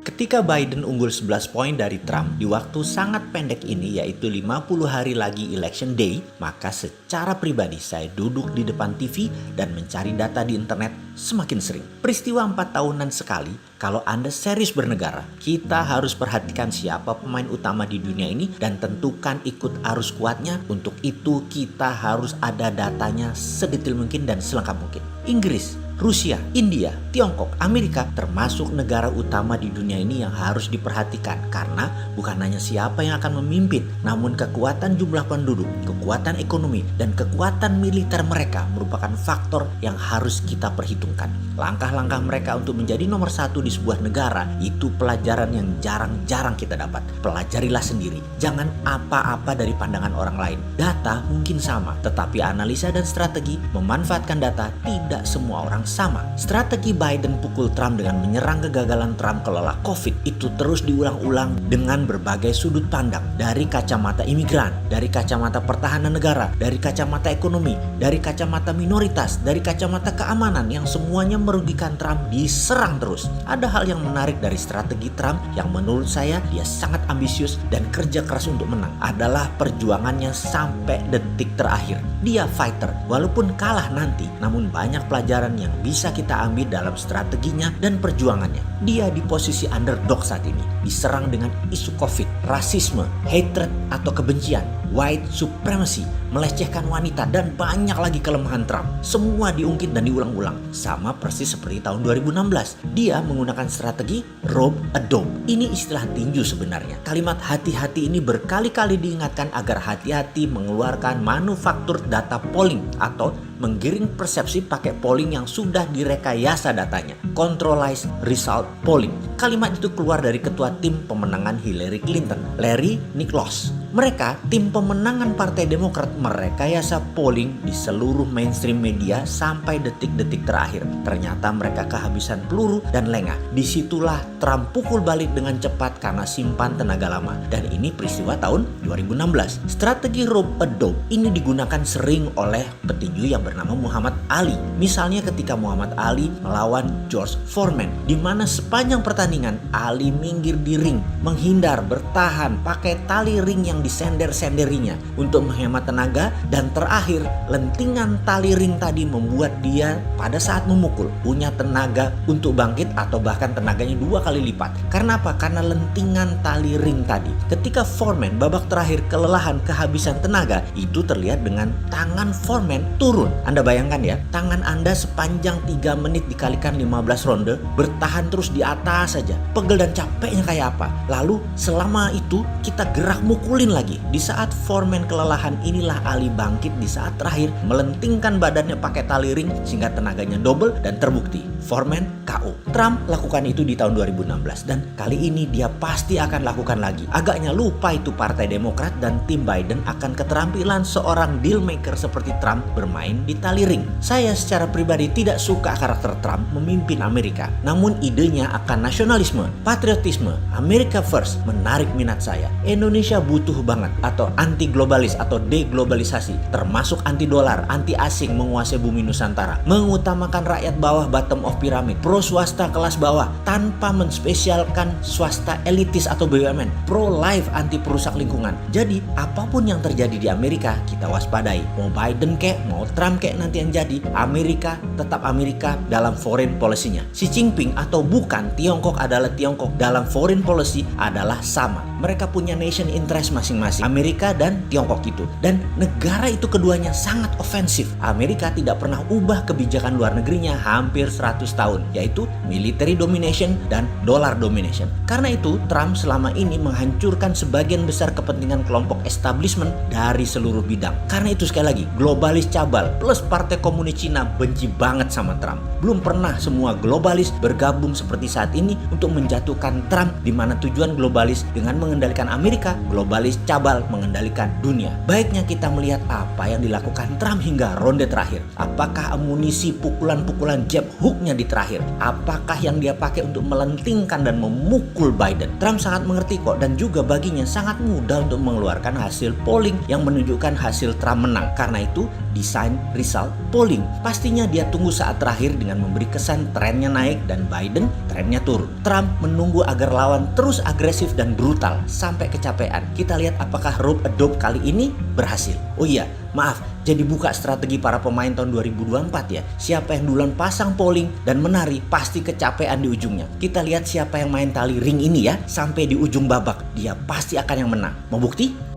Ketika Biden unggul 11 poin dari Trump di waktu sangat pendek ini, yaitu 50 hari lagi election day, maka secara pribadi saya duduk di depan TV dan mencari data di internet semakin sering. Peristiwa 4 tahunan sekali, kalau Anda serius bernegara, kita harus perhatikan siapa pemain utama di dunia ini dan tentukan ikut arus kuatnya. Untuk itu kita harus ada datanya sedetail mungkin dan selengkap mungkin. Inggris, Rusia, India, Tiongkok, Amerika termasuk negara utama di dunia ini yang harus diperhatikan karena bukan hanya siapa yang akan memimpin, namun kekuatan jumlah penduduk, kekuatan ekonomi, dan kekuatan militer mereka merupakan faktor yang harus kita perhitungkan. Langkah-langkah mereka untuk menjadi nomor satu di sebuah negara itu pelajaran yang jarang-jarang kita dapat. Pelajarilah sendiri, jangan apa-apa dari pandangan orang lain. Data mungkin sama, tetapi analisa dan strategi memanfaatkan data tidak semua orang sama. Strategi Biden pukul Trump dengan menyerang kegagalan Trump kelola COVID itu terus diulang-ulang dengan berbagai sudut pandang. Dari kacamata imigran, dari kacamata pertahanan negara, dari kacamata ekonomi, dari kacamata minoritas, dari kacamata keamanan yang semuanya merugikan Trump diserang terus. Ada hal yang menarik dari strategi Trump yang menurut saya dia sangat ambisius dan kerja keras untuk menang adalah perjuangannya sampai detik terakhir. Dia fighter, walaupun kalah nanti, namun banyak pelajaran yang bisa kita ambil dalam strateginya dan perjuangannya. Dia di posisi underdog saat ini, diserang dengan isu COVID, rasisme, hatred atau kebencian, white supremacy, melecehkan wanita, dan banyak lagi kelemahan Trump. Semua diungkit dan diulang-ulang, sama persis seperti tahun 2016. Dia menggunakan strategi rope a dope. Ini istilah tinju sebenarnya. Kalimat hati-hati ini berkali-kali diingatkan agar hati-hati mengeluarkan manufaktur data polling atau menggiring persepsi pakai polling yang sudah direkayasa datanya. Controlized result polling. Kalimat itu keluar dari ketua tim pemenangan Hillary Clinton, Larry Nichols. Mereka, tim pemenangan Partai Demokrat, merekayasa polling di seluruh mainstream media sampai detik-detik terakhir. Ternyata mereka kehabisan peluru dan lengah. Disitulah Trump pukul balik dengan cepat karena simpan tenaga lama. Dan ini peristiwa tahun 2016. Strategi rope a dope ini digunakan sering oleh petinju yang bernama Muhammad Ali. Misalnya ketika Muhammad Ali melawan George Foreman, di mana sepanjang pertandingan Ali minggir di ring, menghindar, bertahan, pakai tali ring yang disender-senderinya untuk menghemat tenaga, dan terakhir lentingan tali ring tadi membuat dia pada saat memukul punya tenaga untuk bangkit atau bahkan tenaganya 2 kali lipat. Karena apa? Karena lentingan tali ring tadi. Ketika Foreman babak terakhir kelelahan, kehabisan tenaga, itu terlihat dengan tangan Foreman turun. Anda bayangkan ya, tangan Anda sepanjang 3 menit dikalikan 15 ronde bertahan terus di atas saja. Pegel dan capeknya kayak apa? Lalu selama itu kita gerak mukulin lagi. Di saat Foreman kelelahan, inilah Ali bangkit di saat terakhir melentingkan badannya pakai tali ring sehingga tenaganya double dan terbukti Foreman KO. Trump lakukan itu di tahun 2016 dan kali ini dia pasti akan lakukan lagi. Agaknya lupa itu Partai Demokrat dan tim Biden akan keterampilan seorang deal maker seperti Trump bermain di tali ring. Saya secara pribadi tidak suka karakter Trump memimpin Amerika, namun idenya akan nasionalisme, patriotisme, America first menarik minat saya. Indonesia butuh banget atau anti globalis atau deglobalisasi, termasuk anti dolar, anti asing menguasai bumi Nusantara, mengutamakan rakyat bawah bottom of pyramid, pro swasta kelas bawah tanpa menspesialkan swasta elitis atau BUMN, pro life anti perusak lingkungan. Jadi apapun yang terjadi di Amerika kita waspadai. Mau Biden kek, mau Trump kek nanti yang jadi, Amerika tetap Amerika dalam foreign policy-nya. Xi Jinping atau bukan, Tiongkok adalah Tiongkok dalam foreign policy adalah sama. Mereka punya nation interest masing-masing, Amerika dan Tiongkok itu. Dan negara itu keduanya sangat ofensif. Amerika tidak pernah ubah kebijakan luar negerinya hampir 100 tahun, yaitu military domination dan dollar domination. Karena itu Trump selama ini menghancurkan sebagian besar kepentingan kelompok establishment dari seluruh bidang. Karena itu sekali lagi, globalis cabal plus Partai Komunis Cina benci banget sama Trump. Belum pernah semua globalis bergabung seperti saat ini untuk menjatuhkan Trump, di mana tujuan globalis dengan mengendalikan Amerika, globalis cabal mengendalikan dunia. Baiknya kita melihat apa yang dilakukan Trump hingga ronde terakhir. Apakah amunisi pukulan-pukulan jab hooknya di terakhir. Apakah yang dia pakai untuk melentingkan dan memukul Biden? Trump sangat mengerti kok, dan juga baginya sangat mudah untuk mengeluarkan hasil polling yang menunjukkan hasil Trump menang. Karena itu, desain result polling. Pastinya dia tunggu saat terakhir dengan memberi kesan trennya naik dan Biden trennya turun. Trump menunggu agar lawan terus agresif dan brutal sampai kecapean. Kita lihat apakah rope a dope kali ini berhasil. Oh iya, maaf, jadi buka strategi para pemain tahun 2024 ya. Siapa yang duluan pasang polling dan menari pasti kecapean di ujungnya. Kita lihat siapa yang main tali ring ini ya sampai di ujung babak. Dia pasti akan yang menang. Mau bukti?